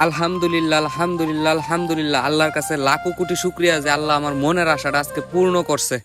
আলহামদুলিল্লাহ, আলহামদুলিল্লাহ, আলহামদুলিল্লাহ। আল্লাহর কাছে লাখো কোটি শুকরিয়া যে আল্লাহ আমার মনের আশাটা আজকে পূর্ণ করছে।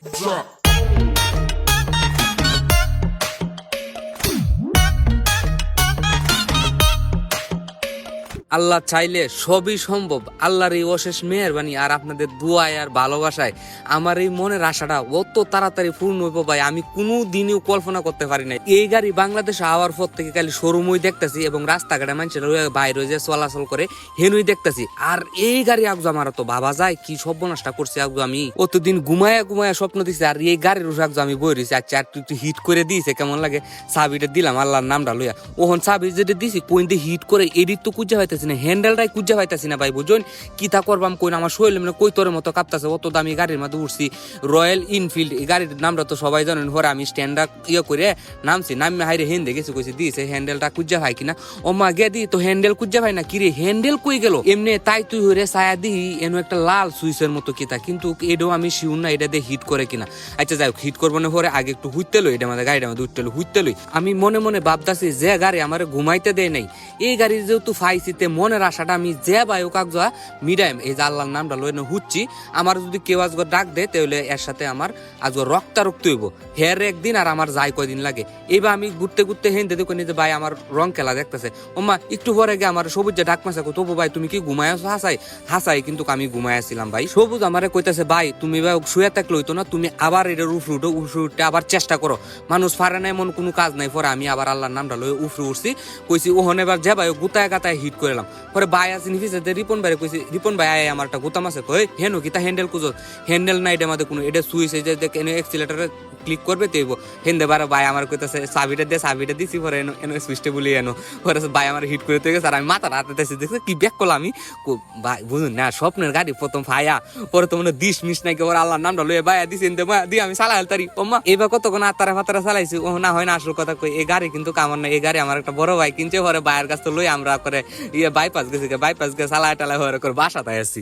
আল্লাহ চাইলে সবই সম্ভব। আল্লাহর এই অশেষ মেহেরবানি আর আপনাদের দোয়ায় আর ভালোবাসায় আমার এই মনের আশাটা অত তাড়াতাড়ি পূর্ণ হইব ভাই আমি কোনো দিনেও কল্পনা করতে পারি না। এই গাড়ি বাংলাদেশে আওয়ার পর থেকে খালি শোরুমই দেখতেছি এবং রাস্তাঘাটে মানুষের বাইরে যে চলাচল করে হেনুই দেখতেছি। আর এই গাড়ি আগু আমার তো ভাবা যায় কি সর্বনাশটা করছে আগু আমি অতদিন ঘুমায়া ঘুমায়া স্বপ্ন দিছি। আর এই গাড়ির আগু আমি বই রয়েছি। আচ্ছা একটু হিট করে দিয়েছে কেমন লাগে। চাবিটা দিলাম আল্লাহর নামটা লইয়া, ওহন চাবি যেটা দিছি কইন দিয়ে হিট করে এডিট তো কুজা হইতেছে না, হ্যান্ডেলটাই কুজা পাইতাছি না ভাই। বুঝুন কি তা করবাম কই আমার শরীর মানে কই তোর মতো কাঁপতাছে। অত দামি গাড়ির মধ্যে উঠছি, রয়্যাল ইনফিল্ড। এই গাড়ির নামটা তো সবাই জানেন। পরে আমি স্ট্যান্ডার্ড করে নামছি, নামে হাইরে হেন্দে গেছি, কইছি দিয়েছে হ্যান্ডেলটা কুজা ভাই কিনা। ও মা গে দি তো হ্যান্ডেল কুজা ভাই না, কিরে হ্যান্ডেল কই গেল এমনি তাই তুই হরে ছায়া দিই এনো একটা লাল সুইচের মতো কিতা, কিন্তু এটাও আমি শিউর না এটা দিয়ে হিট করে কিনা। আচ্ছা যাই হোক, হিট করবো না পরে আগে একটু হুইতে লই, এটা আমাদের গাড়িটা আমাদের উঠতে হুইতে লই। আমি মনে মনে ভাবতাছি যে গাড়ি আমার ঘুমাইতে দেয় নাই, এই গাড়ি যেহেতু ফাইছিতে মনের আশাটা আমি যে ভাই ও কাগজা মিডাইম এই যে আল্লাহর নামটা লই না হুচ্ছি। আমার যদি কেউ আজকে ডাক দেয় তাহলে এর সাথে আমার আজকে রক্তারক্ত হইব। হের একদিন আর আমার যাই কয়দিন লাগে। এইবার আমি ঘুরতে ঘুরতে হেনতে দেখো যে ভাই আমার রং খেলা দেখতেছে। ওমা একটু পরে গিয়ে আমার সবুজ যে ডাক মাসে তবু ভাই তুমি কি ঘুমাইছো? হাসাই কিন্তু আমি ঘুমাইছিলাম ভাই। সবুজ আমারে কইতেছে ভাই তুমি ভাই শুয়ে থাকলে হইতো না, তুমি আবার এটার উফরে উঠে আবার চেষ্টা করো, মানুষ পারে না এমন কোনো কাজ নাই। পরে আমি আবার আল্লাহর নামটা লই উফরে উঠছি, কইছি ওহন এবার যে ভাই গুতায় গাতায় হিট করলাম। পরে ভাই আছে নিফিসে রিপন ভাই কইছি, রিপন ভাই আয় আমার একটা গুতাম আছে, কই হেনো কিতা হ্যান্ডেল কুজো হ্যান্ডেল নাই এটা আমাদের কোনো, এটা সুইচ এই যে এক্সিলেটারে ক্লিক করবে তো হেন্দে বারে ভাই আমার কইতাছে চাবিটা দিয়ে চাবিটা দিছি। পরে এনো সুইচটা বলি এনো পরে ভাই আমার হিট করে গেছে। আর আমি মাথা হাতে দেখছি কি ব্যাক করলাম আমি। ভাই বুঝুন না স্বপ্নের গাড়ি প্রথম ভাইয়া, পরে তো মনে দিস মিস নাই ওর আল্লাহর নামটা লইয়া ভাইয়া দিছি দিয়ে আমি চালাই তারি ওমা। এবার কতক্ষণ আতারা ফাতারা চালাইছি। ও না হয় না আসল কথা কই, এই গাড়ি কিন্তু কামার না, এই গাড়ি আমার একটা বড় ভাই কিনছে। পরে ভাইয়ের কাছ তো লই আমরা করে বাইপাস গেছি, বাইপাস গিয়ে চালায় টালায় হয়ে করে বাসাতে আসছি।